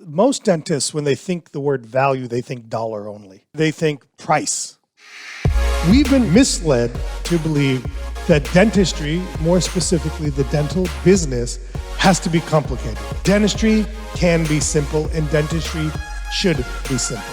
most dentists, when they think the word value, they think dollar only. They think price. We've been misled to believe that dentistry, more specifically the dental business, has to be complicated. Dentistry can be simple, and dentistry should be simple.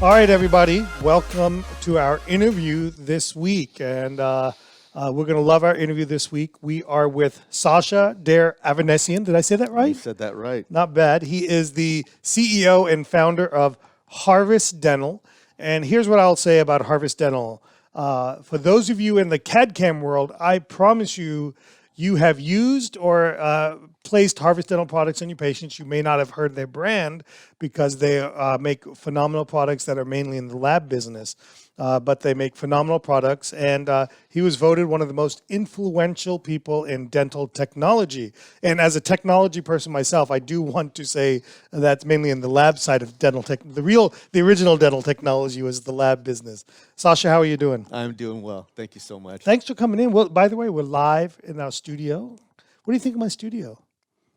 All right, everybody, welcome to our interview this week. And we're going to love our interview this week. We are with Sasha Der Avanessian. Did I say that right? You said that right. Not bad. He is the CEO and founder of Harvest Dental. And here's what I'll say about Harvest Dental. For those of you in the CAD/CAM world, I promise you, you have used or placed Harvest Dental products on your patients. You may not have heard their brand because they make phenomenal products that are mainly in the lab business. But they make phenomenal products, and he was voted one of the most influential people in dental technology. And as a technology person myself, I do want to say that's mainly in the lab side of dental tech. The original dental technology was the lab business. Sasha, how are you doing? I'm doing well. Thank you so much. Thanks for coming in. Well, by the way, we're live in our studio. What do you think of my studio?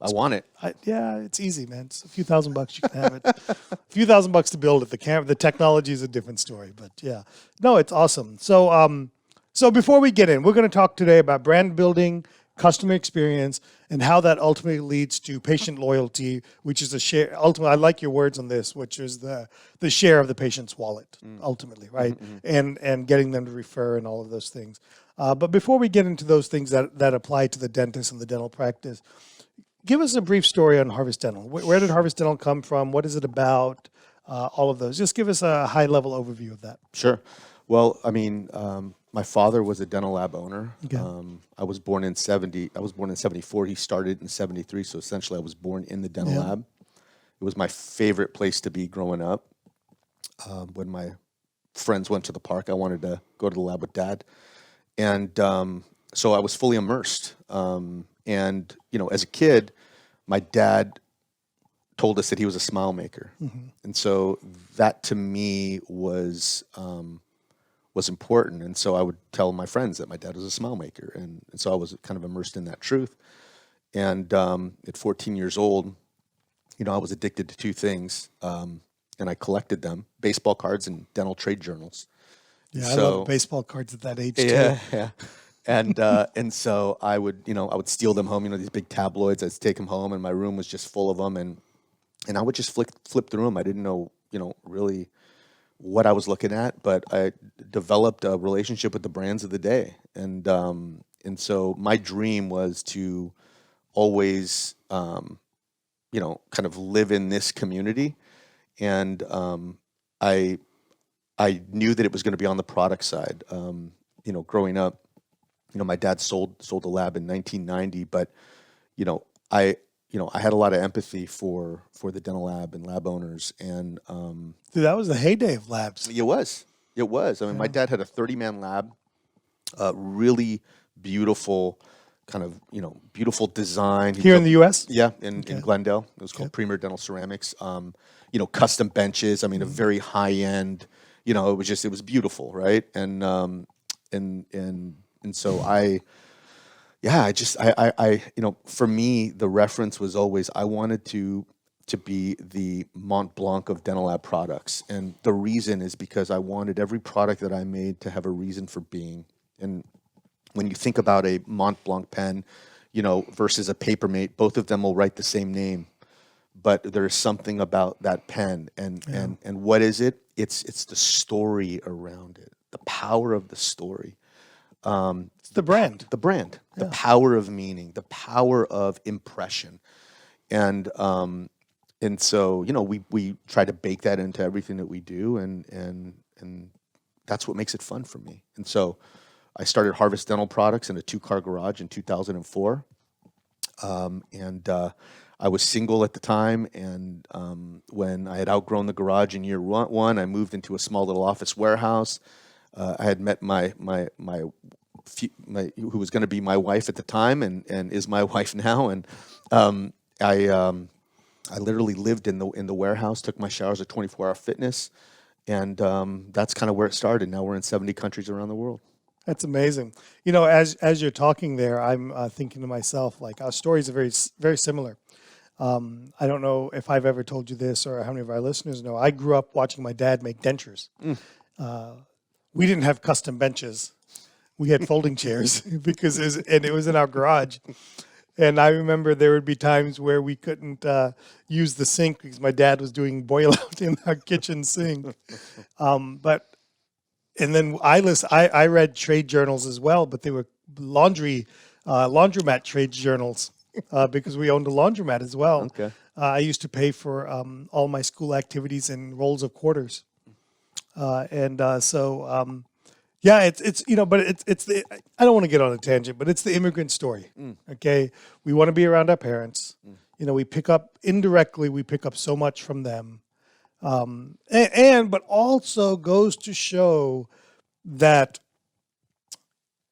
I want it. Yeah, it's easy, man. It's a few $1,000 you can have it. A few $1,000 to build it. The technology is a different story, but yeah. No, it's awesome. So before we get in, we're going to talk today about brand building, customer experience, and how that ultimately leads to patient loyalty, which is a share. Ultimately, I like your words on this, which is the share of the patient's wallet, ultimately, right? And getting them to refer and all of those things. But before we get into those things that apply to the dentist and the dental practice, give us a brief story on Harvest Dental. Where did Harvest Dental come from? What is it about? All of those. Just give us a high-level overview of that. Sure. Well, I mean, my father was a dental lab owner. Okay. I was born in 74. He started in 73. So essentially, I was born in the dental lab. It was my favorite place to be growing up. When my friends went to the park, I wanted to go to the lab with Dad. And so I was fully immersed. And, you know, as a kid, my dad told us that he was a smile maker. And so that to me was important. And so I would tell my friends that my dad was a smile maker. And so I was kind of immersed in that truth. And at 14 years old, you know, I was addicted to two things. And I collected them, baseball cards and dental trade journals. Yeah, So, I love baseball cards at that age too. Yeah. And so I would steal them home, these big tabloids. I'd take them home, and my room was just full of them. And I would just flip through them. I didn't know, really what I was looking at, but I developed a relationship with the brands of the day. And so my dream was to always, kind of live in this community. And I knew that it was going to be on the product side. Growing up, my dad sold a lab in 1990, but I had a lot of empathy for the dental lab and lab owners, and Dude, that was the heyday of labs. It was. I mean, my dad had a 30-man lab, really beautiful, kind of beautiful design. Here in the U.S. Yeah, in Glendale, it was called Premier Dental Ceramics. Custom benches. I mean, a very high end. It was beautiful, right? And so for me, the reference was always, I wanted to be the Mont Blanc of dental lab products. And the reason is because I wanted every product that I made to have a reason for being. And when you think about a Mont Blanc pen, versus a Papermate, both of them will write the same name. But there's something about that pen. And what is it? It's the story around it, the power of the story. It's the brand. The power of meaning, the power of impression. And so, we try to bake that into everything that we do, and that's what makes it fun for me. And so I started Harvest Dental Products in a 2-car garage in 2004. I was single at the time, and when I had outgrown the garage in year one, I moved into a small little office warehouse. I had met my who was going to be my wife at the time, and is my wife now. And I literally lived in the warehouse, took my showers at 24 Hour Fitness, and that's kind of where it started. Now we're in 70 countries around the world. That's amazing. As you're talking there, I'm thinking to myself, like, our stories are very, very similar. I don't know if I've ever told you this or how many of our listeners know. I grew up watching my dad make dentures. We didn't have custom benches. We had folding chairs because it was in our garage. And I remember there would be times where we couldn't use the sink because my dad was doing boil out in our kitchen sink. And then I read trade journals as well, but they were laundromat trade journals because we owned a laundromat as well. Okay. I used to pay for all my school activities in rolls of quarters. Yeah, it's but it's the, I don't want to get on a tangent, but it's the immigrant story. Okay, we want to be around our parents. We pick up indirectly. We pick up so much from them, but also goes to show that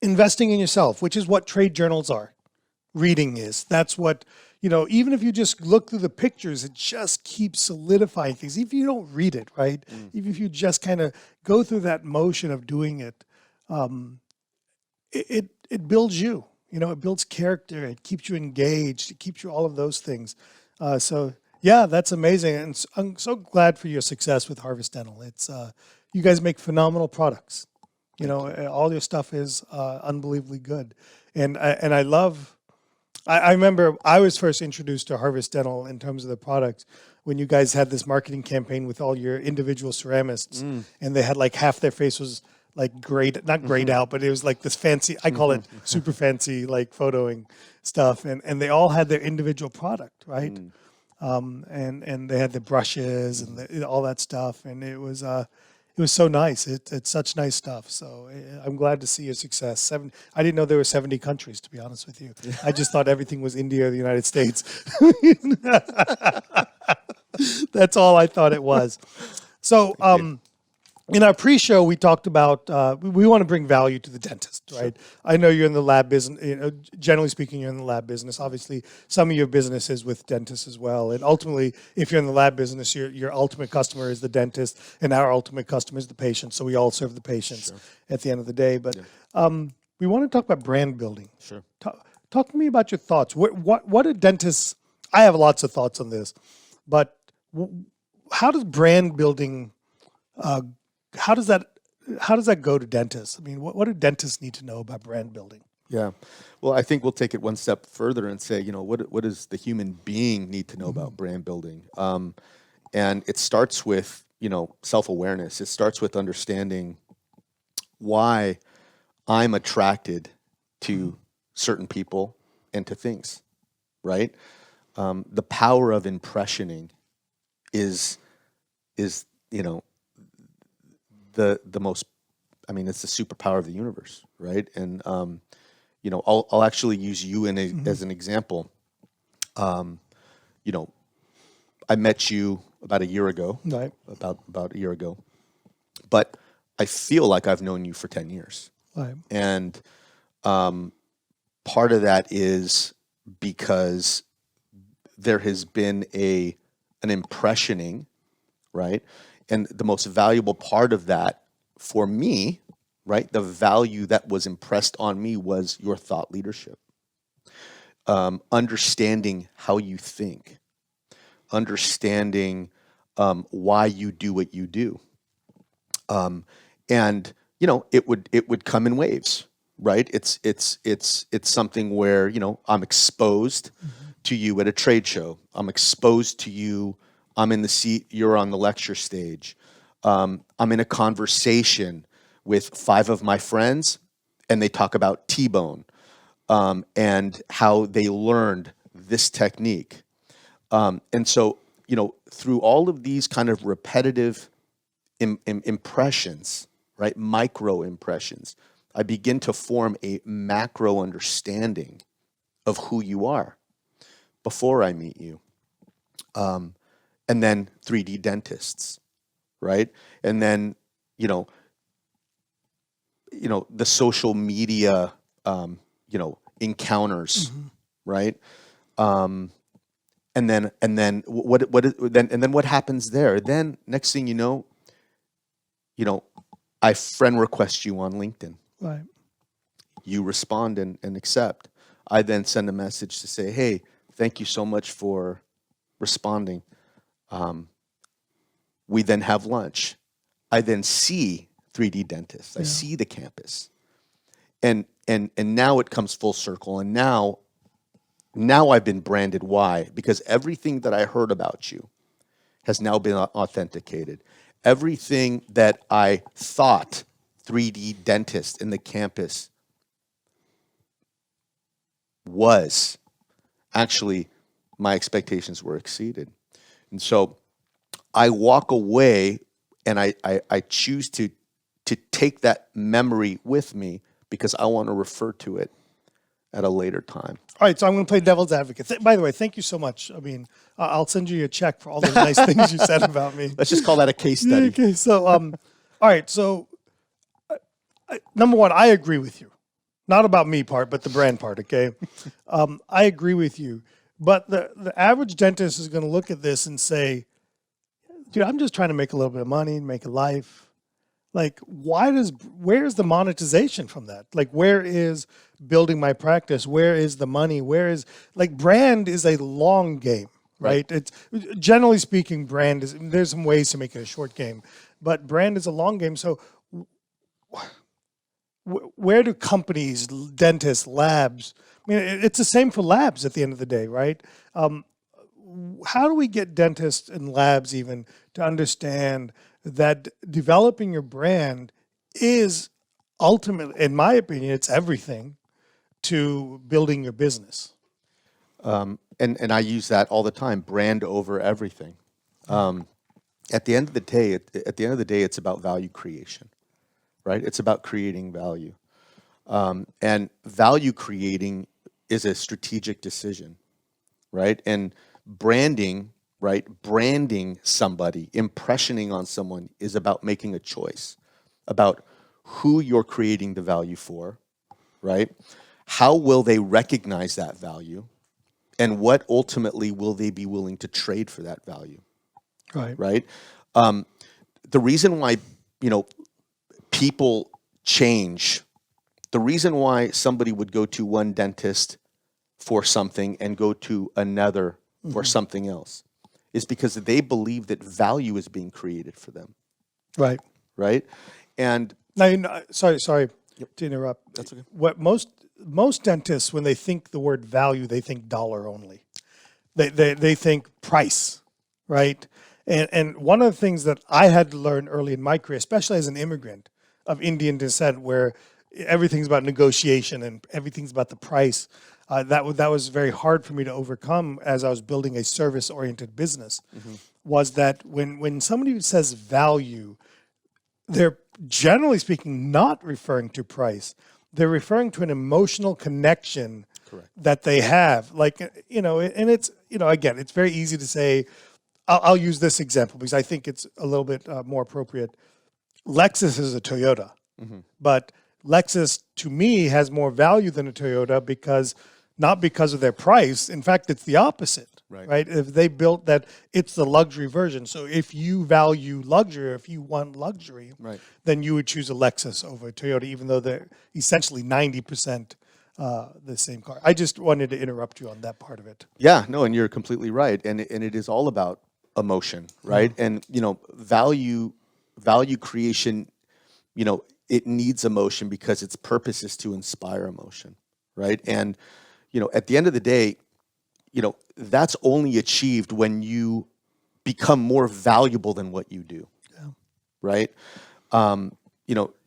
investing in yourself, which is what trade journals are, reading is. That's what even if you just look through the pictures, it just keeps solidifying things. If you don't read it, right? Even if you just kind of go through that motion of doing it, it builds you. It builds character. It keeps you engaged. It keeps you all of those things. So yeah, that's amazing, and I'm so glad for your success with Harvest Dental. It's you guys make phenomenal products. All your stuff is unbelievably good, and I love. I remember I was first introduced to Harvest Dental in terms of the products when you guys had this marketing campaign with all your individual ceramists, and they had like half their face was like not grayed out, but it was like this fancy, I call it super fancy, like photoing stuff, and they all had their individual product, right? And they had the brushes and all that stuff, and it was so nice. It's such nice stuff. So I'm glad to see your success. I didn't know there were 70 countries, to be honest with you. I just thought everything was India or the United States. That's all I thought it was. So in our pre-show, we talked about we want to bring value to the dentist, right? Sure. I know you're in the lab business. Generally speaking, you're in the lab business. Obviously, some of your business is with dentists as well. And ultimately, if you're in the lab business, your ultimate customer is the dentist, and our ultimate customer is the patient. So we all serve the patients at the end of the day. But we want to talk about brand building. Sure. Talk to me about your thoughts. What are dentists? I have lots of thoughts on this, but how does brand building how does that go to dentists? I mean, what do dentists need to know about brand building? Yeah. Well, I think we'll take it one step further and say, what does the human being need to know about brand building? And it starts with, self-awareness. It starts with understanding why I'm attracted to certain people and to things, right? The power of impressioning is the most, it's the superpower of the universe, right? And I'll actually use you as an example. I met you about a year ago, right? About a year ago, but I feel like I've known you for 10 years, right? And part of that is because there has been an impressioning, right? And the most valuable part of that for me, right, the value that was impressed on me was your thought leadership. Understanding how you think, understanding why you do what you do. And it would come in waves, right? It's something where, I'm exposed to you at a trade show. I'm exposed to you. I'm in the seat, you're on the lecture stage. I'm in a conversation with 5 of my friends, and they talk about TBONE and how they learned this technique. And so, through all of these kind of repetitive impressions, right, micro impressions, I begin to form a macro understanding of who you are before I meet you. And then 3D dentists, right? And then, the social media, encounters, right? And then what happens there? Then next thing you know, I friend request you on LinkedIn. Right. You respond and accept. I then send a message to say, hey, thank you so much for responding. We then have lunch. I then see 3D dentists. I see the campus. And now it comes full circle. And now I've been branded. Why? Because everything that I heard about you has now been authenticated. Everything that I thought 3D dentist in the campus was, actually, my expectations were exceeded. And so I walk away and I choose to take that memory with me because I want to refer to it at a later time. All right, so I'm going to play devil's advocate. By the way, thank you so much. I mean, I'll send you a check for all those nice things you said about me. Let's just call that a case study. Okay, so, all right, so number one, I agree with you. Not about me part, but the brand part, okay? I agree with you. But the average dentist is going to look at this and say, dude, I'm just trying to make a little bit of money, make a life. Like, where's the monetization from that? Like, where is building my practice? Where is the money? Brand is a long game, right? It's generally speaking, there's some ways to make it a short game, but brand is a long game. So where do companies, dentists, labs, I mean, it's the same for labs at the end of the day, right? How do we get dentists and labs even to understand that developing your brand is ultimately, in my opinion, it's everything to building your business? And I use that all the time, brand over everything. At the end of the day, it's about value creation, right? It's about creating value. And value creating is a strategic decision, right? And branding, right? Branding somebody, impressioning on someone is about making a choice about who you're creating the value for, right? How will they recognize that value? And what ultimately will they be willing to trade for that value? Right? The reason why, people change, the reason why somebody would go to one dentist for something and go to another for something else is because they believe that value is being created for them. Right. Right? And now, sorry to interrupt. That's okay. What most dentists, when they think the word value, they think dollar only. They think price, right? And one of the things that I had to learn early in my career, especially as an immigrant of Indian descent, where everything's about negotiation and everything's about the price, that was very hard for me to overcome as I was building a service-oriented business, was that when somebody says value, they're generally speaking not referring to price. They're referring to an emotional connection that they have. And it's, again, it's very easy to say, I'll use this example because I think it's a little bit more appropriate. Lexus is a Toyota, but Lexus to me has more value than a Toyota not because of their price. In fact, it's the opposite, right? If they built that, it's the luxury version. So if you value luxury, if you want luxury, then you would choose a Lexus over a Toyota, even though they're essentially 90% the same car. I just wanted to interrupt you on that part of it. Yeah, no, and you're completely right. And it is all about emotion, right? And, value creation, it needs emotion because its purpose is to inspire emotion, right? And, at the end of the day, that's only achieved when you become more valuable than what you do, right?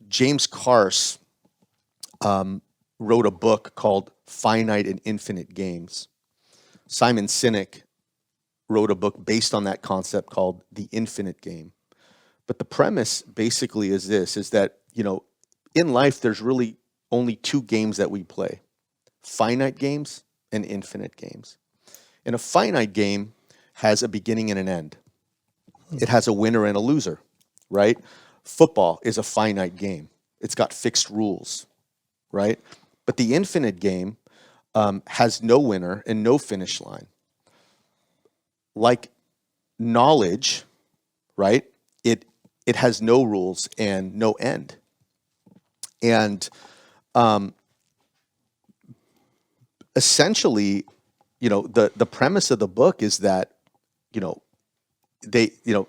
James Carse wrote a book called Finite and Infinite Games. Simon Sinek wrote a book based on that concept called The Infinite Game. But the premise basically is this, is that, in life, there's really only two games that we play: finite games and infinite games. And a finite game has a beginning and an end. It has a winner and a loser, right? Football is a finite game. It's got fixed rules, right? But the infinite game has no winner and no finish line. Like knowledge, right? It has no rules and no end. And essentially, the premise of the book is that you know,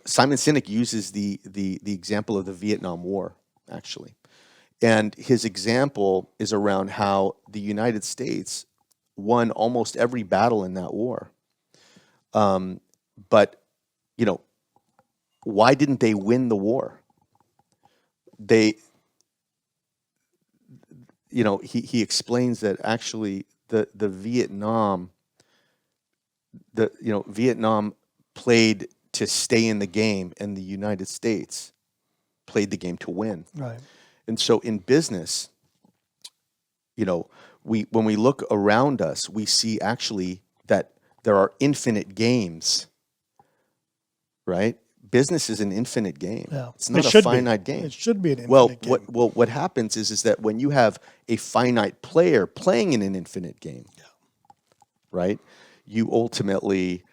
Simon Sinek uses the example of the Vietnam War, actually. And his example is around how the United States won almost every battle in that war. But, you know, why didn't they win the war? They, you know, he explains that actually Vietnam played to stay in the game, and the United States played the game to win. Right. And so in business, you know, when we look around us, we see actually that there are infinite games, right? Business is an infinite game. Yeah. It's not a finite game. It should be an infinite game. What happens is that when you have a finite player playing in an infinite game, right? You ultimately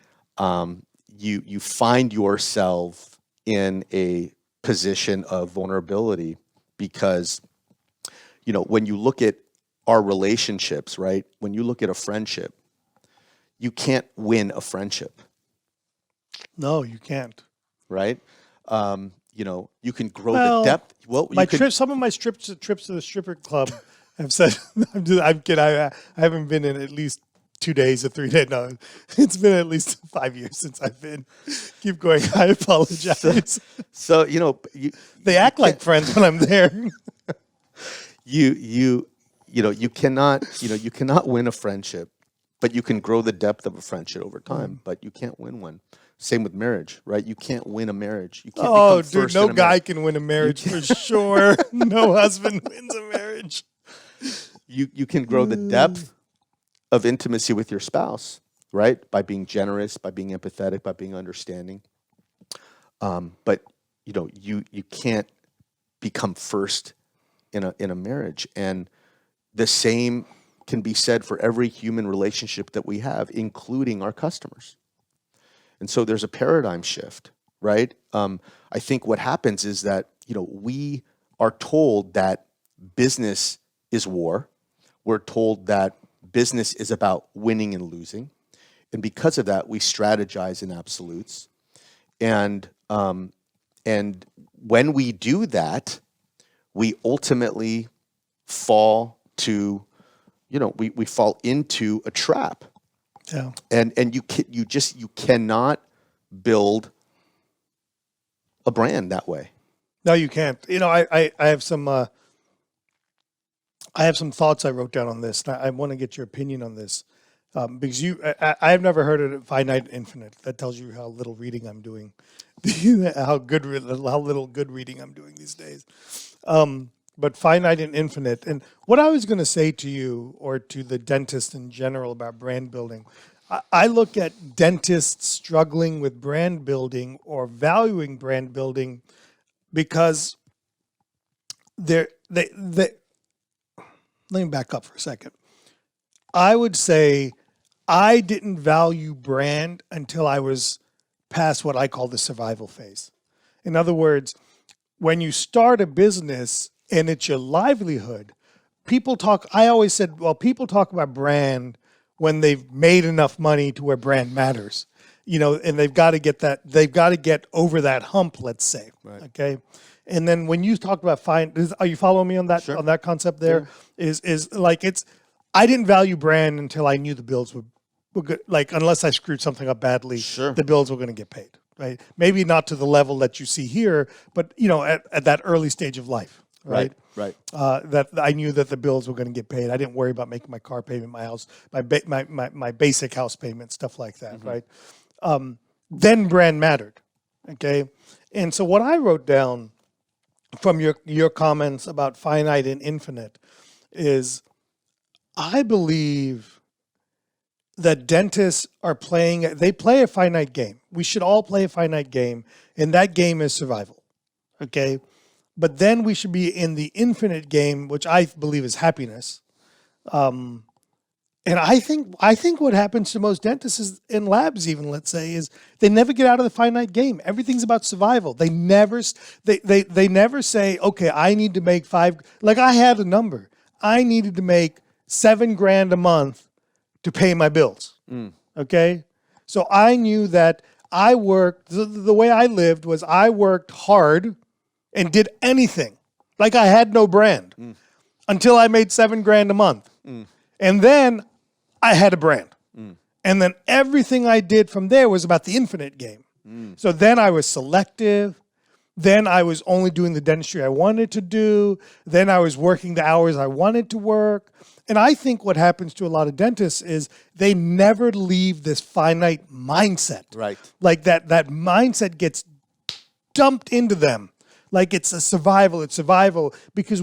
you find yourself in a position of vulnerability because, you know, when you look at our relationships, right? When you look at a friendship, you can't win a friendship. No, you can't. Right? You know, you can grow the depth. Well, some of my trips to the stripper club have said, I'm kidding. I haven't been in at least 2 days or 3 days. No, it's been at least 5 years since I've been. Keep going. I apologize. So you know, they act like friends when I'm there. You cannot win a friendship, but you can grow the depth of a friendship over time. But you can't win one. Same with marriage, right? You can't win a marriage. You can't become first no in a guy marriage. can win a marriage for sure. No husband wins a marriage. You can grow the depth of intimacy with your spouse, right? By being generous, by being empathetic, by being understanding. But you know, you can't become first in a marriage. And the same can be said for every human relationship that we have, including our customers. And so there's a paradigm shift, right? I think what happens is that, you know, we are told that business is war. We're told that business is about winning and losing. And because of that, we strategize in absolutes. And when we do that, we ultimately fall to, you know, we fall into a trap. Yeah. And you cannot build a brand that way. No, you can't. You know, I have some thoughts I wrote down on this. I want to get your opinion on this because I've never heard of finite and infinite. That tells you how little reading I'm doing, how little good reading I'm doing these days. But finite and infinite. And what I was going to say to you or to the dentist in general about brand building, I look at dentists struggling with brand building or valuing brand building because let me back up for a second. I would say I didn't value brand until I was past what I call the survival phase. In other words, when you start a business and it's your livelihood, I always said, well, people talk about brand when they've made enough money to where brand matters, you know, and they've got to get over that hump, let's say. Right. Okay. And then when you talk about are you following me on that, Sure. on that concept there? Sure. Is like, I didn't value brand until I knew the bills were good. Like, unless I screwed something up badly, Sure. the bills were going to get paid. Right. Maybe not to the level that you see here, but you know, at that early stage of life. Right. That I knew that the bills were going to get paid. I didn't worry about making my car payment, my house, my basic house payment, stuff like that. Mm-hmm. Right. Then brand mattered. Okay. And so what I wrote down from your comments about finite and infinite is I believe that dentists they play a finite game. We should all play a finite game, and that game is survival. Okay. But then we should be in the infinite game, which I believe is happiness. And I think what happens to most dentists is, in labs, even, let's say, is they never get out of the finite game. Everything's about survival. They never say, okay, I need to make like I had a number. I needed to make $7,000 a month to pay my bills. Okay. So I knew that I worked, the way I lived was I worked hard and did anything. Like I had no brand until I made $7,000 a month. And then I had a brand. And then everything I did from there was about the infinite game. So then I was selective. Then I was only doing the dentistry I wanted to do. Then I was working the hours I wanted to work. And I think what happens to a lot of dentists is they never leave this finite mindset. Right. Like that mindset gets dumped into them. Like it's survival because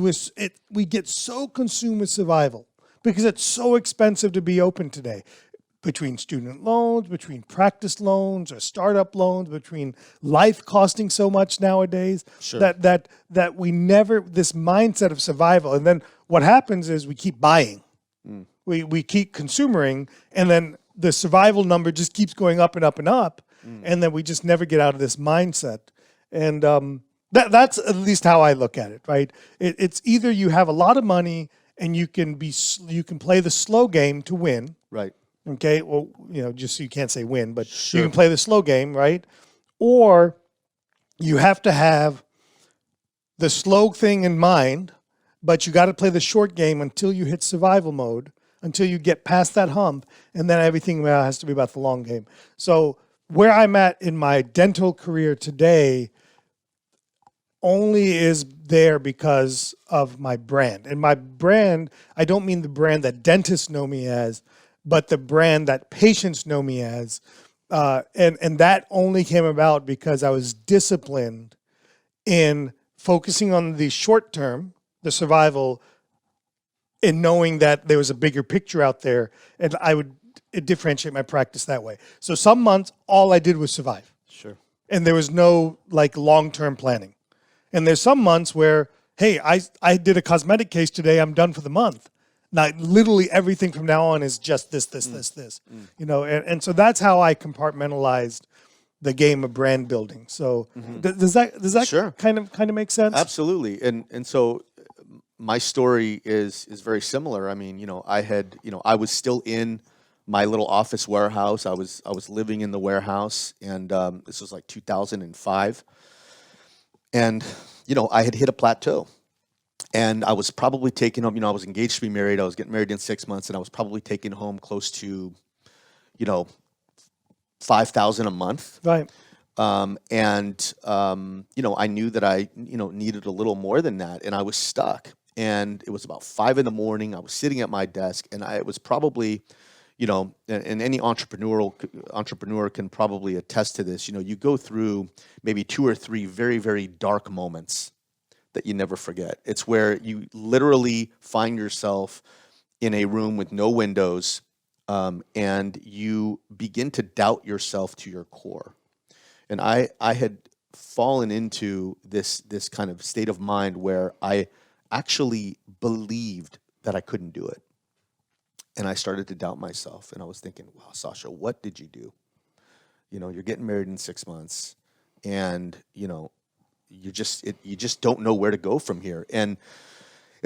we get so consumed with survival because it's so expensive to be open today. Between student loans, between practice loans or startup loans, between life costing so much nowadays, that we never, this mindset of survival. And then what happens is we keep buying. We keep consumering, and then the survival number just keeps going up and up and up. And then we just never get out of this mindset. And that's at least how I look at it, right? It's either you have a lot of money and you can play the slow game to win. Right. Okay, well, just so you can't say win, but you can play the slow game, right? Or you have to have the slow thing in mind, but you got to play the short game until you hit survival mode, until you get past that hump, and then everything has to be about the long game. So where I'm at in my dental career today only is there because of my brand. And my brand, I don't mean the brand that dentists know me as, but the brand that patients know me as. And that only came about because I was disciplined in focusing on the short term, the survival, and knowing that there was a bigger picture out there, and I would differentiate my practice that way. So some months, all I did was survive. Sure. And there was no long-term planning. And there's some months where, hey, I did a cosmetic case today, I'm done for the month. Now, literally everything from now on is just this. And so that's how I compartmentalized the game of brand building. So does that kind of make sense? Absolutely. And so my story is very similar. I mean, I was still in my little office warehouse. I was living in the warehouse, and this was like 2005. And, I had hit a plateau. And I was probably taking home, I was engaged to be married. I was getting married in 6 months, and I was probably taking home close to, $5,000 a month. Right. I knew that I, needed a little more than that, and I was stuck. And it was about 5 a.m. I was sitting at my desk, and it was probably, and any entrepreneur can probably attest to this. You go through maybe 2 or 3 very, very dark moments that you never forget. It's where you literally find yourself in a room with no windows, and you begin to doubt yourself to your core. And I had fallen into this kind of state of mind where I actually believed that I couldn't do it. And I started to doubt myself, and I was thinking, wow, Sasha, what did you do? You're getting married in 6 months, and you just don't know where to go from here. And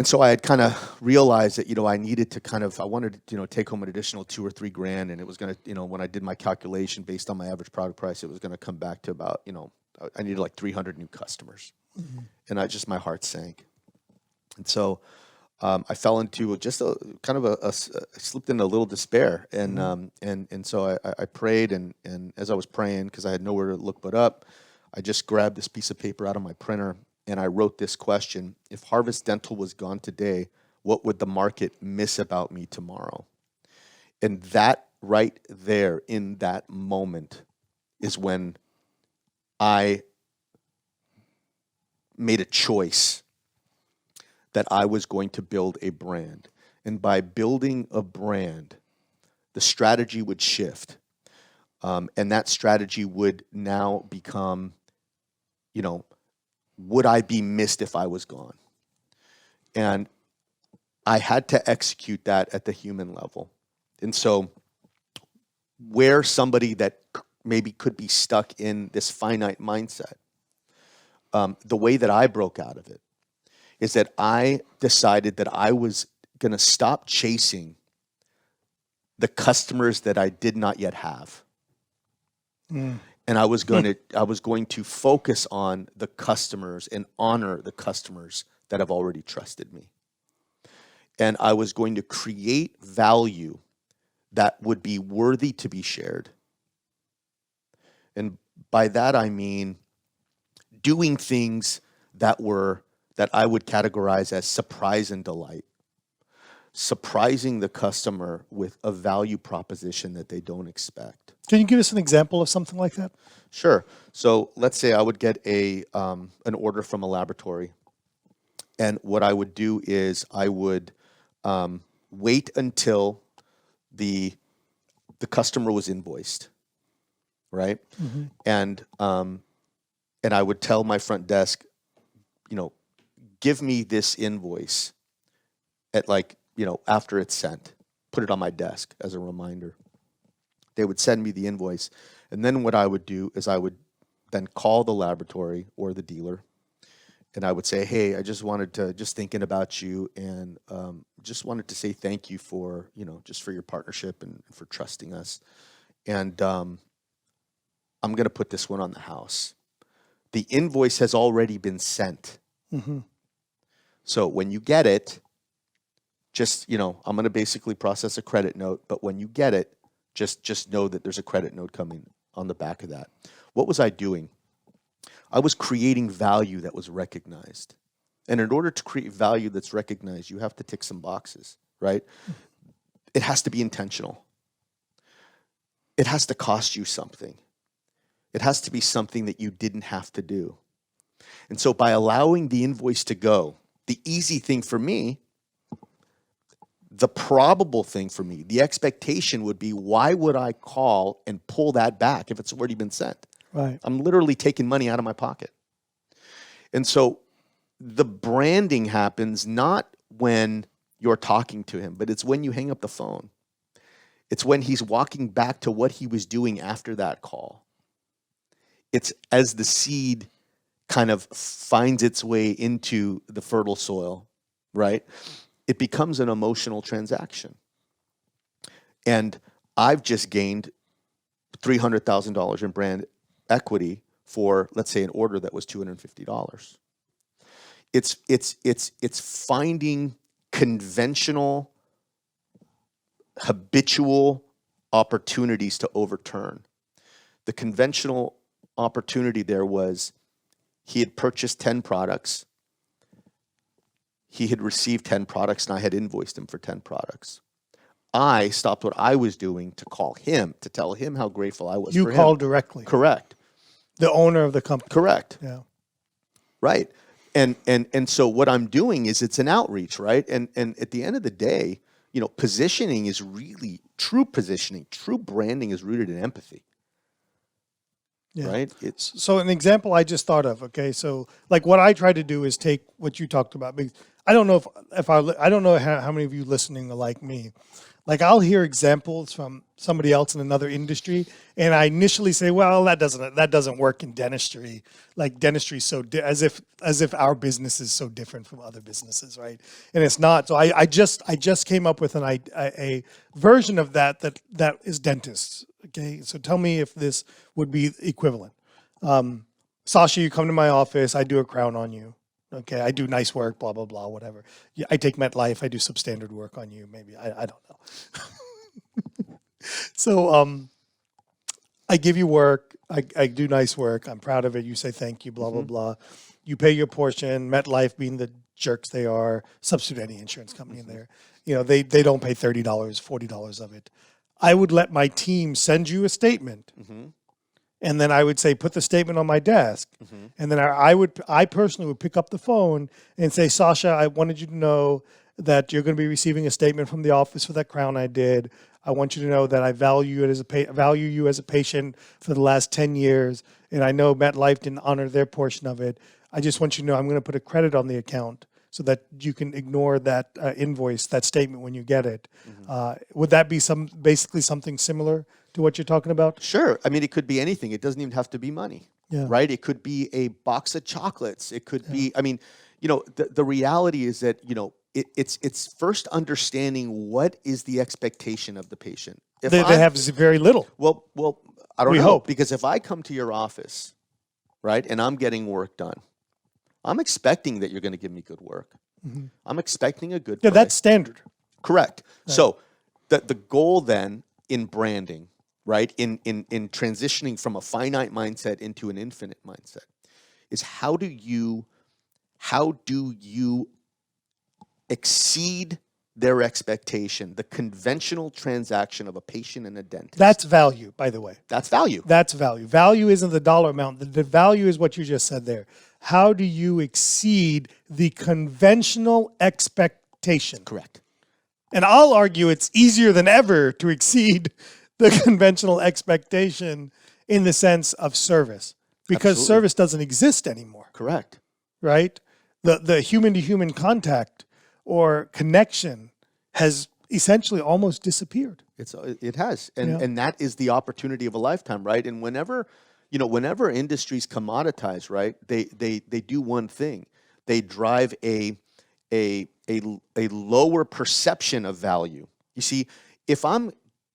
so I had kind of realized that, I needed to I wanted to, take home an additional $2,000 or $3,000. And it was going to, when I did my calculation based on my average product price, it was going to come back to about, I needed like 300 new customers. And my heart sank. And so I fell into just a kind of I slipped into a little despair. And so I prayed, and as I was praying, because I had nowhere to look but up, I just grabbed this piece of paper out of my printer, and I wrote this question: if Harvest Dental was gone today, what would the market miss about me tomorrow? And that right there in that moment is when I made a choice that I was going to build a brand. And by building a brand, the strategy would shift. And that strategy would now become, would I be missed if I was gone? And I had to execute that at the human level. And so where somebody that maybe could be stuck in this finite mindset, the way that I broke out of it is that I decided that I was going to stop chasing the customers that I did not yet have. And I was going to focus on the customers and honor the customers that have already trusted me. And I was going to create value that would be worthy to be shared. And by that I mean doing things that I would categorize as surprise and delight. Surprising the customer with a value proposition that they don't expect. Can you give us an example of something like that? Sure. So let's say I would get an order from a laboratory, and what I would do is I would wait until the customer was invoiced, right? Mm-hmm. And I would tell my front desk, give me this invoice at after it's sent. Put it on my desk as a reminder. They would send me the invoice. And then what I would do is I would then call the laboratory or the dealer, and I would say, hey, just thinking about you, and just wanted to say thank you for, just for your partnership and for trusting us. And I'm going to put this one on the house. The invoice has already been sent. Mm-hmm. So when you get it, just, I'm going to basically process a credit note, but when you get it, just know that there's a credit note coming on the back of that. What was I doing? I was creating value that was recognized. And in order to create value that's recognized, you have to tick some boxes, right? It has to be intentional. It has to cost you something. It has to be something that you didn't have to do. And so by allowing the invoice to go, the easy thing for me, the probable thing for me, the expectation would be, why would I call and pull that back if it's already been sent? Right. I'm literally taking money out of my pocket. And so the branding happens not when you're talking to him, but it's when you hang up the phone. It's when he's walking back to what he was doing after that call. It's as the seed kind of finds its way into the fertile soil, right? It becomes an emotional transaction. And I've just gained $300,000 in brand equity for, let's say, an order that was $250. It's finding conventional, habitual opportunities to overturn. The conventional opportunity there was he had purchased 10 products. He had received 10 products, and I had invoiced him for 10 products. I stopped what I was doing to call him, to tell him how grateful I was for him. You called directly. Correct. The owner of the company. Correct. Yeah. Right. And so what I'm doing is it's an outreach, right? And at the end of the day, positioning is really true positioning. True branding is rooted in empathy. Yeah. Right? So an example I just thought of, okay? So like what I try to do is take what you talked about. Because I don't know I don't know how many of you listening are like me. Like I'll hear examples from somebody else in another industry, and I initially say, "Well, that doesn't work in dentistry. Like dentistry is so as if our business is so different from other businesses, right?" And it's not. So I just came up with a version of that is dentists. Okay, so tell me if this would be equivalent. Sasha, you come to my office, I do a crown on you. Okay, I do nice work, blah, blah, blah, whatever. Yeah, I take MetLife, I do substandard work on you, maybe. I don't know. So I give you work, I do nice work, I'm proud of it, you say thank you, blah, blah, blah. You pay your portion, MetLife being the jerks they are, substitute any insurance company in there. They don't pay $30, $40 of it. I would let my team send you a statement. And then I would say, put the statement on my desk. And then I personally would pick up the phone and say, Sasha, I wanted you to know that you're going to be receiving a statement from the office for that crown I did. I want you to know that I value you as a patient for the last 10 years. And I know MetLife didn't honor their portion of it. I just want you to know I'm going to put a credit on the account so that you can ignore that invoice, that statement when you get it. Would that be basically something similar to what you're talking about? Sure. I mean, it could be anything. It doesn't even have to be money, right? It could be a box of chocolates. It could be, I mean, the reality is that, it's first understanding what is the expectation of the patient. They have very little. Well, I don't We know. hope. Because if I come to your office, right, and I'm getting work done, I'm expecting that you're going to give me good work. I'm expecting a good price. That's standard. Correct. Right. So the goal then in branding, right, in transitioning from a finite mindset into an infinite mindset is how do you exceed their expectation, the conventional transaction of a patient and a dentist. That's value, by the way. That's value. That's value. Value isn't the dollar amount. The value is what you just said there. How do you exceed the conventional expectation? Correct. And I'll argue it's easier than ever to exceed the conventional expectation in the sense of service, because Absolutely. service doesn't exist anymore. Correct. Right? The human-to-human contact or connection has essentially almost disappeared. It has. And that is the opportunity of a lifetime, right? And whenever industries commoditize, right, they do one thing. They drive a lower perception of value. You see, if I'm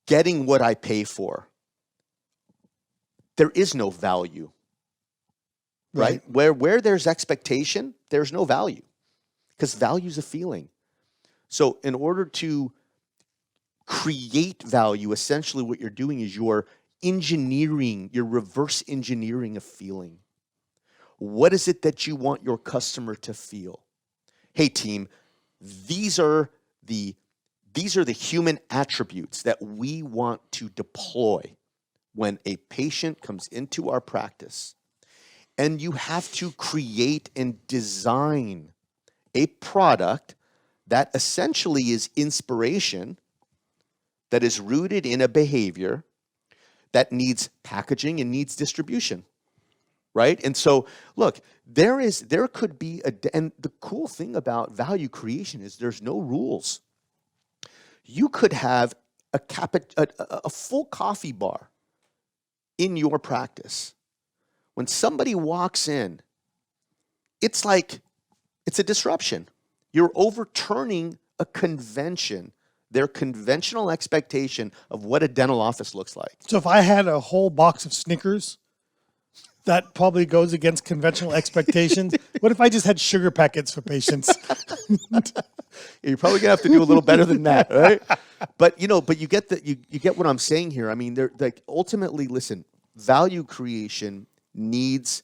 getting what I pay for, there is no value. Right? Where there's expectation, there's no value. Because value is a feeling. So in order to create value, essentially what you're doing is you're reverse engineering a feeling. What is it that you want your customer to feel? Hey team, these are the human attributes that we want to deploy when a patient comes into our practice. And you have to create and design a product that essentially is inspiration, that is rooted in a behavior that needs packaging and needs distribution, right? And so, look, there could be and the cool thing about value creation is there's no rules. You could have a full coffee bar in your practice. When somebody walks in, it's like it's a disruption. You're overturning a convention, their conventional expectation of what a dental office looks like. So if I had a whole box of Snickers, that probably goes against conventional expectations. What if I just had sugar packets for patients? You're probably gonna have to do a little better than that, right? But you get you get what I'm saying here. I mean, they're like ultimately, listen, value creation needs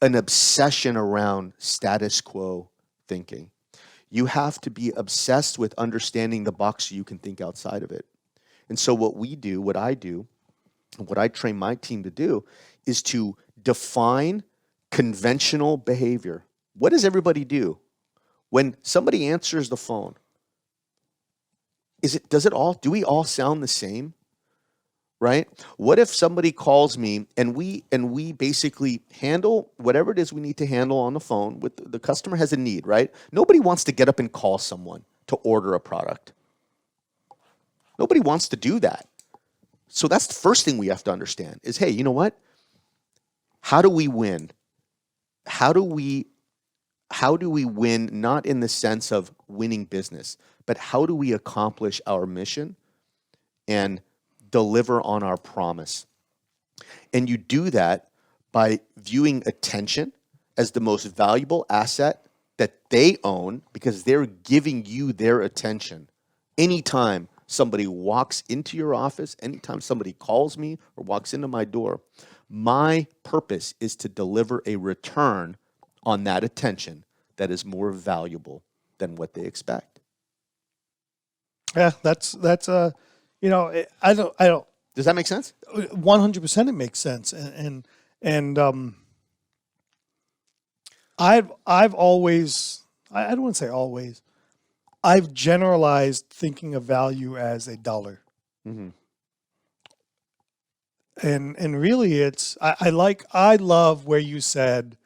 an obsession around status quo thinking. You have to be obsessed with understanding the box so you can think outside of it. And so what I do, what I train my team to do is to define conventional behavior. What does everybody do? When somebody answers the phone, do we all sound the same? Right? What if somebody calls me and we basically handle whatever it is we need to handle on the phone with the customer has a need, right? Nobody wants to get up and call someone to order a product. Nobody wants to do that. So that's the first thing we have to understand is, hey, you know what? How do we win? How do we win not in the sense of winning business, but how do we accomplish our mission and deliver on our promise? And you do that by viewing attention as the most valuable asset that they own because they're giving you their attention. Anytime somebody walks into your office, anytime somebody calls me or walks into my door, my purpose is to deliver a return on that attention that is more valuable than what they expect. Yeah, that's I don't. Does that make sense? 100% it makes sense, and I've always, I don't want to say always, I've generalized thinking of value as a dollar. Mm-hmm. And really it's, I love where you said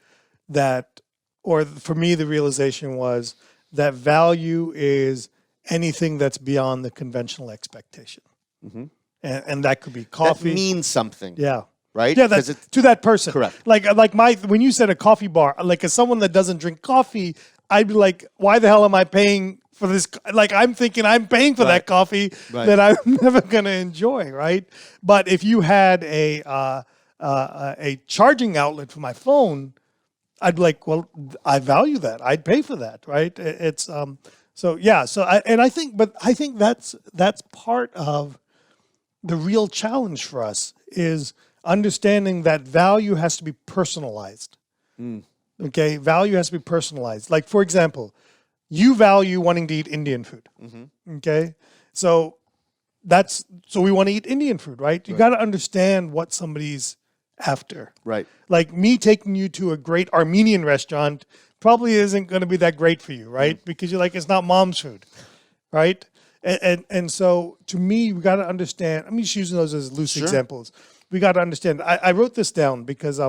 that, or for me, the realization was that value is anything that's beyond the conventional expectation. Mm-hmm. And that could be coffee. That means something. Yeah. Right? Yeah, that's to that person. Correct. Like when you said a coffee bar, like as someone that doesn't drink coffee, I'd be like, why the hell am I paying for this? Like, I'm thinking I'm paying for that coffee that I'm never going to enjoy, right? But if you had a charging outlet for my phone, I'd be like, well, I value that. I'd pay for that, right? It's so yeah. So I think that's part of the real challenge for us is understanding that value has to be personalized. Okay, value has to be personalized. Like, for example, you value wanting to eat Indian food. Okay, so we want to eat Indian food, right? You got to understand what somebody's after. Right. Like me taking you to a great Armenian restaurant probably isn't going to be that great for you, right? Because you're like, it's not mom's food, right? And so to me, we got to understand. I'm just using those as loose examples. We got to understand. I wrote this down because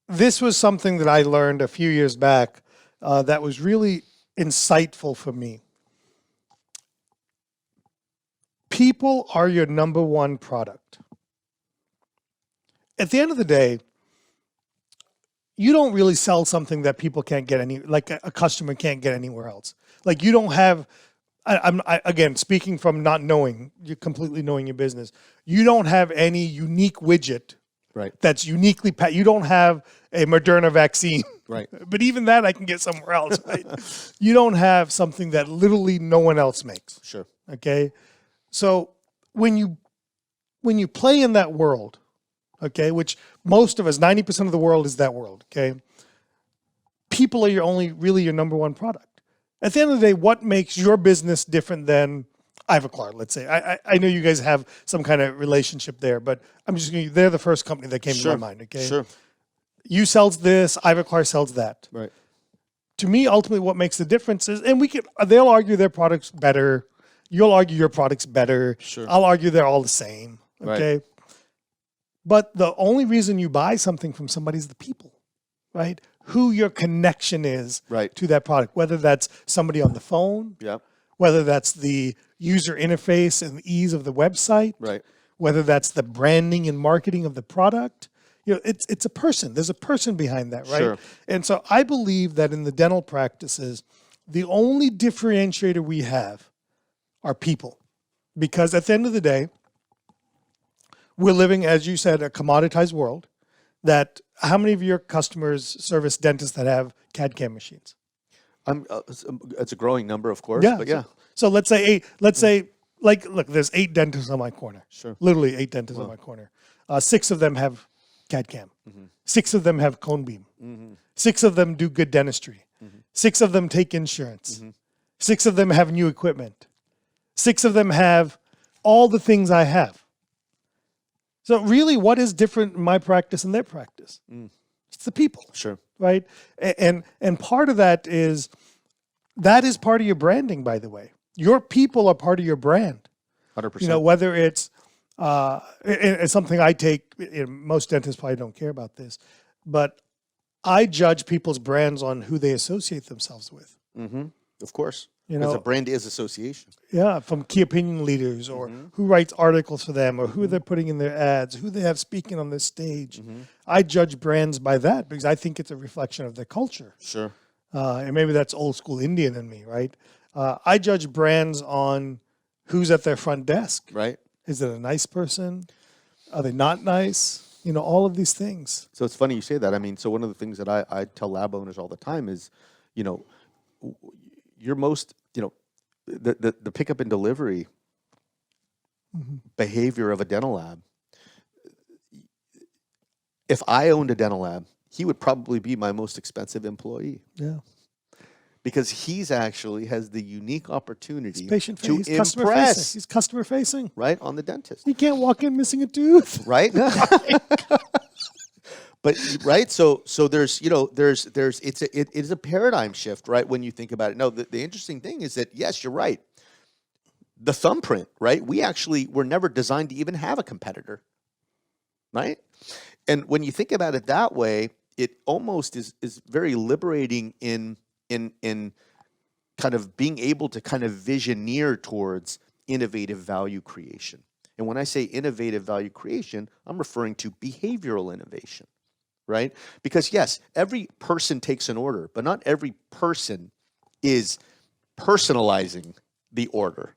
this was something that I learned a few years back that was really insightful for me. People are your number one product. At the end of the day, you don't really sell something that people can't get like a customer can't get anywhere else. Like you don't have, again, speaking from not knowing, you completely knowing your business, you don't have any unique widget that's uniquely, you don't have a Moderna vaccine. Right. But even that I can get somewhere else, right? You don't have something that literally no one else makes. Sure. Okay. So when you play in that world, okay, which most of us, 90% of the world is that world, okay? People are really your number one product. At the end of the day, what makes your business different than Ivoclar, let's say? I know you guys have some kind of relationship there, but I'm just going to, they're the first company that came to my mind, okay? Sure. You sells this, Ivoclar sells that. Right. To me, ultimately, what makes the difference is, and they'll argue their product's better. You'll argue your product's better. Sure. I'll argue they're all the same, okay? Right. But the only reason you buy something from somebody is the people, right? Who your connection is to that product, whether that's somebody on the phone, whether that's the user interface and the ease of the website, whether that's the branding and marketing of the product. You know, it's a person. There's a person behind that, right? Sure. And so I believe that in the dental practices, the only differentiator we have are people. Because at the end of the day, we're living, as you said, a commoditized world. That how many of your customers service dentists that have CAD/CAM machines? It's a growing number, of course. Yeah. But yeah. So let's say look, there's 8 dentists on my corner. Sure. Literally 8 dentists on my corner. 6 of them have CAD/CAM. 6 of them have cone beam. 6 of them do good dentistry. 6 of them take insurance. 6 of them have new equipment. 6 of them have all the things I have. So really, what is different in my practice and their practice? It's the people. Sure. Right? And part of that is part of your branding, by the way. Your people are part of your brand. 100%. You know, whether it's something I take, most dentists probably don't care about this, but I judge people's brands on who they associate themselves with. Of course. You Because know, a brand is association. yeah, from key opinion leaders or who writes articles for them or who they're putting in their ads, who they have speaking on this stage. I judge brands by that because I think it's a reflection of their culture. Sure. And maybe that's old school Indian in me, right? I judge brands on who's at their front desk. Right. Is it a nice person? Are they not nice? You know, all of these things. So it's funny you say that. I mean, so one of the things that I tell lab owners all the time is, you know, your most, you know, the pickup and delivery behavior of a dental lab. If I owned a dental lab, he would probably be my most expensive employee. Yeah. Because he's actually has the unique opportunity Patient to face, customer impress. facing. He's customer facing. Right, on the dentist. You can't walk in missing a tooth. Right? But right, so there's, you know, it is a paradigm shift, right? When you think about it. No, the interesting thing is that yes, you're right. The thumbprint, right? We actually were never designed to even have a competitor, right? And when you think about it that way, it almost is very liberating in kind of being able to kind of visioneer towards innovative value creation. And when I say innovative value creation, I'm referring to behavioral innovation. right? Because yes, every person takes an order, but not every person is personalizing the order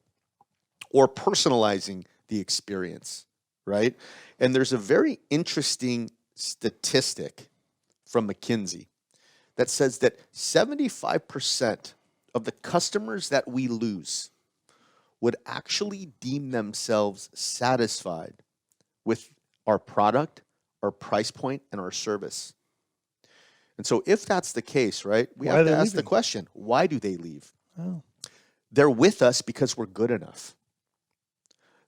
or personalizing the experience, right? And there's a very interesting statistic from McKinsey that says that 75% of the customers that we lose would actually deem themselves satisfied with our product, our price point, and our service. And so if that's the case, right, we Why are have to they ask the leaving? question, why do they leave? Oh. They're with us because we're good enough.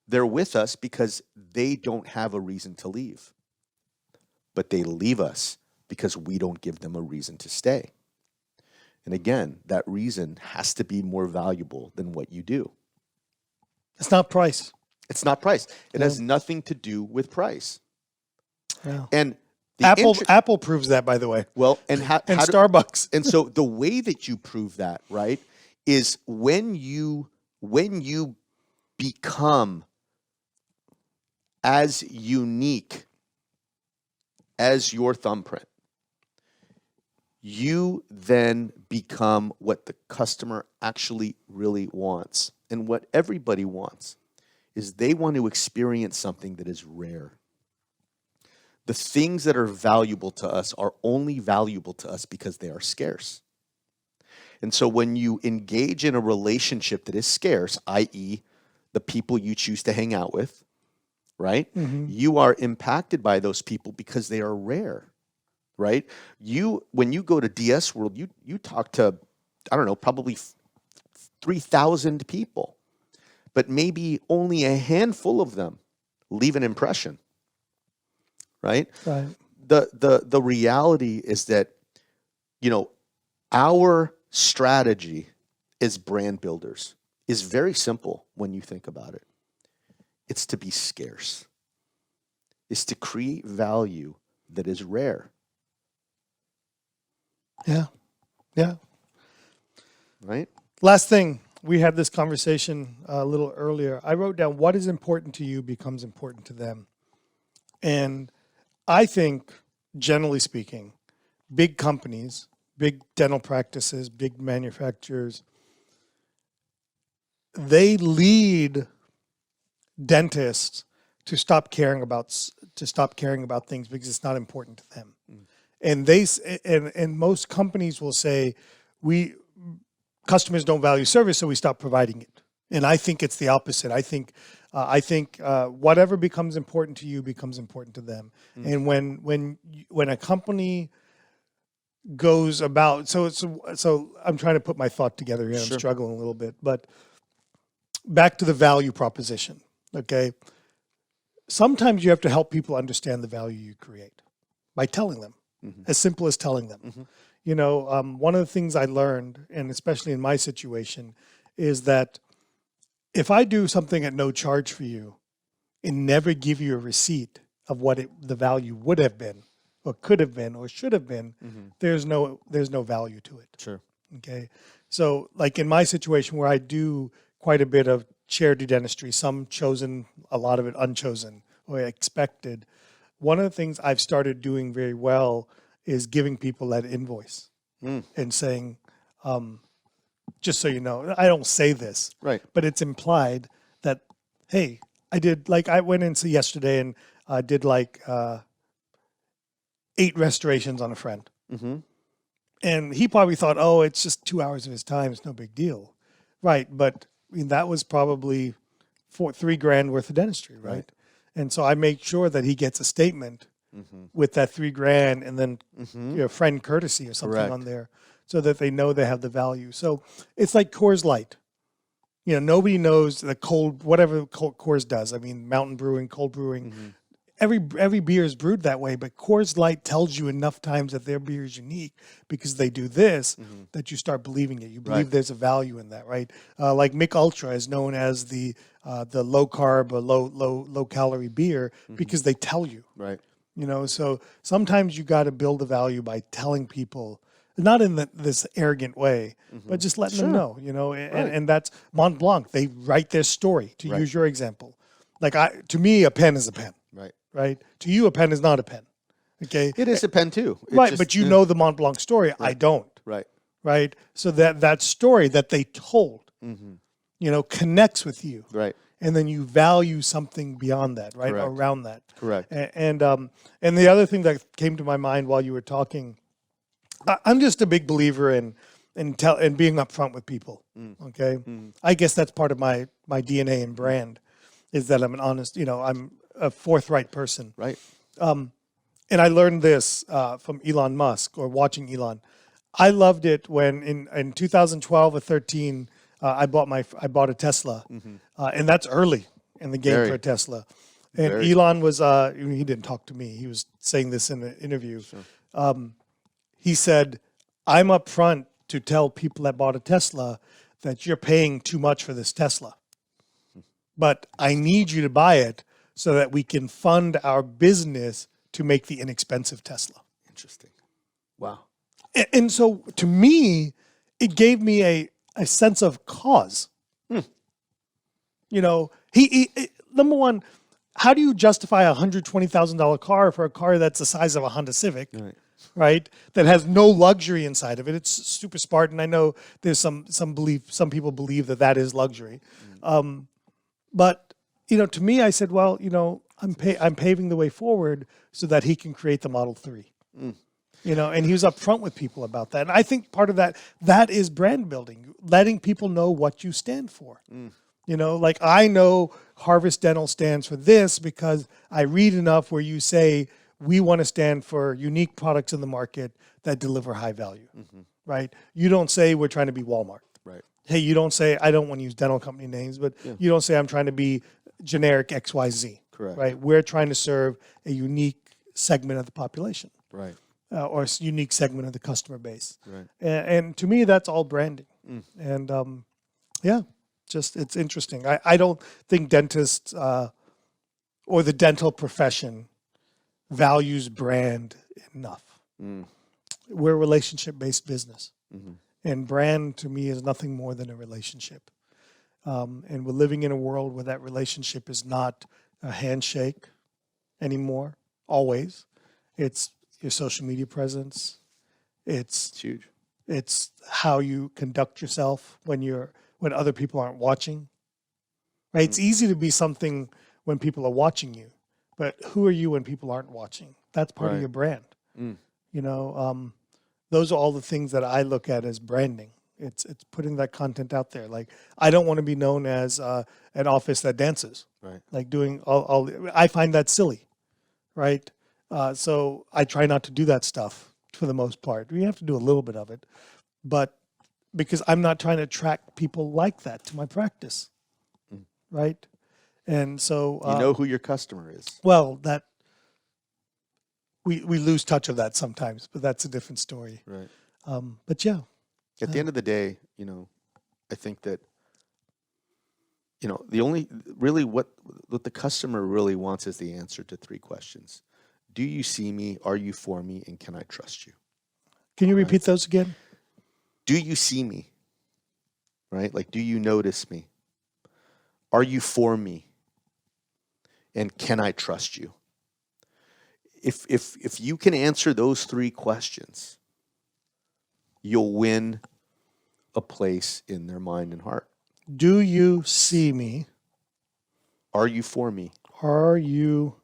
They're with us because they don't have a reason to leave. But they leave us because we don't give them a reason to stay. And again, that reason has to be more valuable than what you do. It's not price. It's not price. It has nothing to do with price. Yeah. And the Apple proves that, by the way. well, and And Starbucks. and so the way that you prove that, right, is when you become as unique as your thumbprint, you then become what the customer actually really wants. And what everybody wants is they want to experience something that is rare. The things that are valuable to us are only valuable to us because they are scarce. And so when you engage in a relationship that is scarce, i.e., the people you choose to hang out with, right? You are impacted by those people because they are rare, right? When you go to DS World, you talk to, I don't know, probably 3,000 people, but maybe only a handful of them leave an impression, right? Right. The reality is that, our strategy as brand builders is very simple when you think about it. It's to be scarce. It's to create value that is rare. Yeah. Yeah. Right? Last thing, we had this conversation a little earlier. I wrote down what is important to you becomes important to them. And I think, generally speaking, big companies, big dental practices, big manufacturers, they lead dentists to stop caring about things because it's not important to them. And and most companies will say, customers don't value service, so we stop providing it. And I think it's the opposite. I think whatever becomes important to you becomes important to them. And when a company goes about, so I'm trying to put my thought together here. Sure. I'm struggling a little bit, but back to the value proposition. Okay, sometimes you have to help people understand the value you create by telling them, as simple as telling them. One of the things I learned, and especially in my situation, is that if I do something at no charge for you and never give you a receipt of what the value would have been or could have been or should have been, there's no value to it. Sure. Okay. So like in my situation where I do quite a bit of charity dentistry, some chosen, a lot of it unchosen or expected, one of the things I've started doing very well is giving people that invoice and saying, just so you know, I don't say this, Right. but it's implied that, hey, I went in yesterday and did 8 restorations on a friend. And he probably thought, oh, it's just 2 hours of his time. It's no big deal. Right. But that was probably $3,000 worth of dentistry. Right. And so I make sure that he gets a statement with that $3,000 and then friend courtesy or something Correct. on there so that they know they have the value. So it's like Coors Light. Nobody knows the whatever Coors does. I mean, mountain brewing, cold brewing, every beer is brewed that way, but Coors Light tells you enough times that their beer is unique because they do this that you start believing it. You believe there's a value in that, right? Like Mick Ultra is known as the low carb or low calorie beer because they tell you. Right. So sometimes you got to build the value by telling people, not in this arrogant way, but just letting them know, and that's Mont Blanc. They write their story, to use your example. To me, a pen is a pen. Right. Right? To you, a pen is not a pen. Okay. It is a pen too. It Right. just- But you know the Mont Blanc story. I don't. Right. Right. So that story that they told, connects with you. Right. And then you value something beyond that, right? Correct. Around that. Correct. And the other thing that came to my mind while you were talking, I'm just a big believer in being upfront with people. Okay. I guess that's part of my DNA and brand is that I'm an honest, I'm a forthright person. Right. And I learned this from Elon Musk or watching Elon. I loved it when in 2012 or 13, I bought a Tesla, and that's early in the game Very. for a Tesla. And Very. Elon was he didn't talk to me. He was saying this in an interview. He said, "I'm upfront to tell people that bought a Tesla that you're paying too much for this Tesla, but I need you to buy it so that we can fund our business to make the inexpensive Tesla." Interesting. Wow. And so to me, it gave me a sense of cause. He number one, how do you justify a $120,000 car for a car that's the size of a Honda Civic, right? That has no luxury inside of it. It's super Spartan. I know there's some people believe that is luxury. But to me, I said, well, I'm paving the way forward so that he can create the Model 3. And he was upfront with people about that. And I think part of that is brand building, letting people know what you stand for. Like I know Harvest Dental stands for this because I read enough where you say we want to stand for unique products in the market that deliver high value, right? You don't say we're trying to be Walmart. Right. Hey, you don't say, I don't want to use dental company names, but you don't say I'm trying to be generic XYZ. Correct. Right? We're trying to serve a unique segment of the population. Right. Or a unique segment of the customer base. Right. And to me, that's all branding. And it's interesting. I don't think dentists or the dental profession values brand enough. We're a relationship-based business. And brand to me is nothing more than a relationship. And we're living in a world where that relationship is not a handshake anymore, always. It's your social media presence. It's huge. It's how you conduct yourself when other people aren't watching. Right? It's easy to be something when people are watching you, but who are you when people aren't watching? That's part of your brand. Those are all the things that I look at as branding. It's putting that content out there. Like I don't want to be known as an office that dances. Right. Like doing all I find that silly. Right? So I try not to do that stuff for the most part. We have to do a little bit of it, but because I'm not trying to attract people like that to my practice, right? And so You know who your customer is. well, that we lose touch of that sometimes, but that's a different story. Right. But yeah, At the end of the day, I think that the only really what the customer really wants is the answer to three questions. Do you see me? Are you for me? And can I trust you? can you repeat those again? Do you see me? Right? Like, do you notice me? Are you for me? And can I trust you? If you can answer those three questions, you'll win a place in their mind and heart. Do you see me? Are you for me? Are you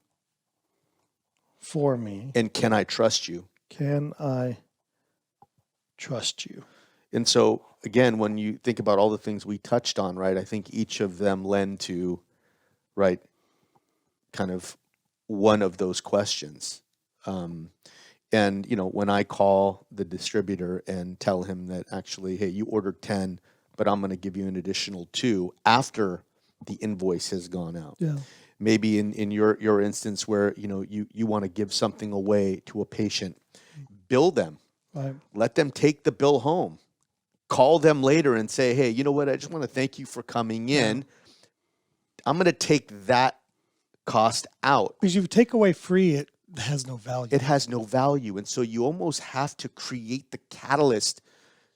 for me? And can I trust you? Can I trust you? And so, again, when you think about all the things we touched on, right, I think each of them lend to, right, kind of one of those questions. And, when I call the distributor and tell him that actually, hey, you ordered 10, but I'm going to give you an additional 2 after the invoice has gone out. Yeah. Maybe in your instance where, you want to give something away to a patient, bill them. Right. Let them take the bill home. Call them later and say, hey, you know what? I just want to thank you for coming in. I'm going to take that cost out. Because if you take away free, it has no value. It has no value. And so you almost have to create the catalyst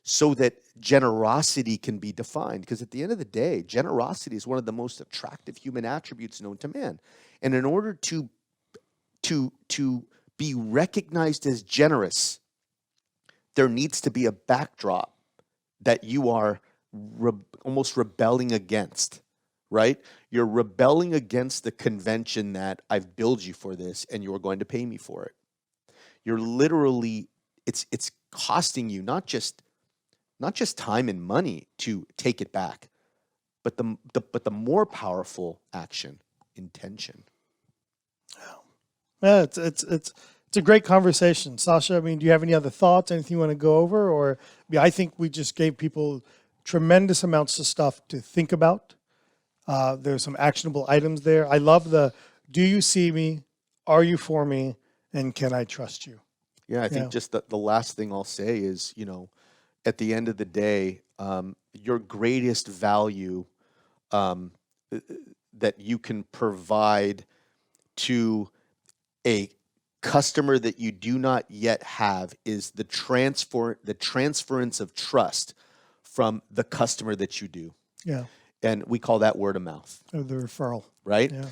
so that generosity can be defined. Because at the end of the day, generosity is one of the most attractive human attributes known to man. And in order to be recognized as generous, there needs to be a backdrop that you are almost rebelling against, right? You're rebelling against the convention that I've billed you for this and you're going to pay me for it. You're literally, it's costing you not just time and money to take it back, but the more powerful action, intention. Yeah, it's a great conversation, Sasha. I mean, do you have any other thoughts? Anything you want to go over? Or I think we just gave people tremendous amounts of stuff to think about. There's some actionable items there. I love do you see me? Are you for me? And can I trust you? Yeah, I think just the last thing I'll say is, at the end of the day, your greatest value that you can provide to a customer that you do not yet have is the transference of trust from the customer that you do. Yeah. And we call that word of mouth. Or the referral. Right? Yeah.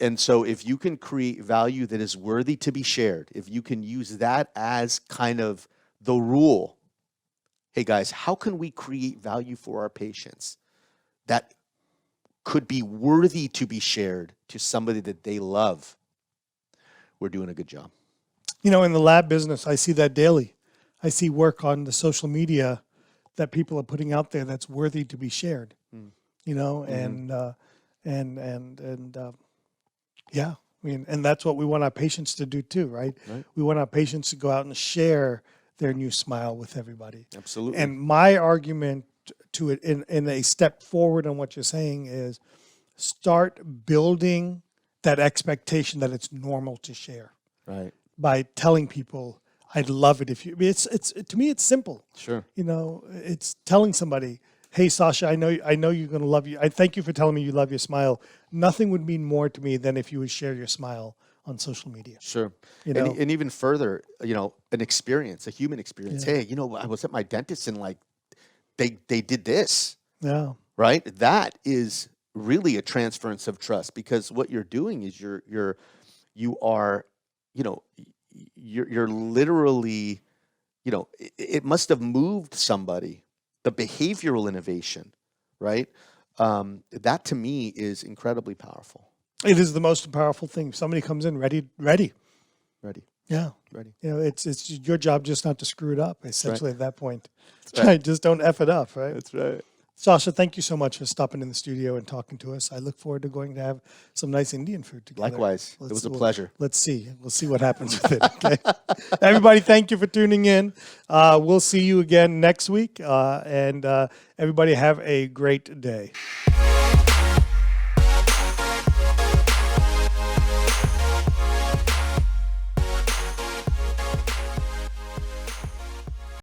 And so if you can create value that is worthy to be shared, if you can use that as kind of the rule, hey guys, how can we create value for our patients that could be worthy to be shared to somebody that they love? We're doing a good job. In the lab business, I see that daily. I see work on the social media that people are putting out there that's worthy to be shared. Yeah, and that's what we want our patients to do too, right? We want our patients to go out and share their new smile with everybody. Absolutely. And my argument to it in a step forward on what you're saying is start building that expectation that it's normal to share. Right. By telling people, I'd love it if you, it's to me, it's simple. Sure. It's telling somebody, hey, Sasha, I know you're going to love you. I thank you for telling me you love your smile. Nothing would mean more to me than if you would share your smile on social media. Sure. And even further, an experience, a human experience. Yeah. Hey, I was at my dentist and they did this. Yeah. Right. That is really a transference of trust, because what you're doing is you're literally, it must have moved somebody. The behavioral innovation, right? That to me is incredibly powerful. It is the most powerful thing. Somebody comes in ready. Yeah. Ready. It's your job just not to screw it up, essentially, at that point. That's right. Just don't F it up, right? That's right. Sasha, thank you so much for stopping in the studio and talking to us. I look forward to going to have some nice Indian food together. Likewise. It was a pleasure. Let's see. We'll see what happens with it. Okay. Everybody, thank you for tuning in. We'll see you again next week. And everybody have a great day.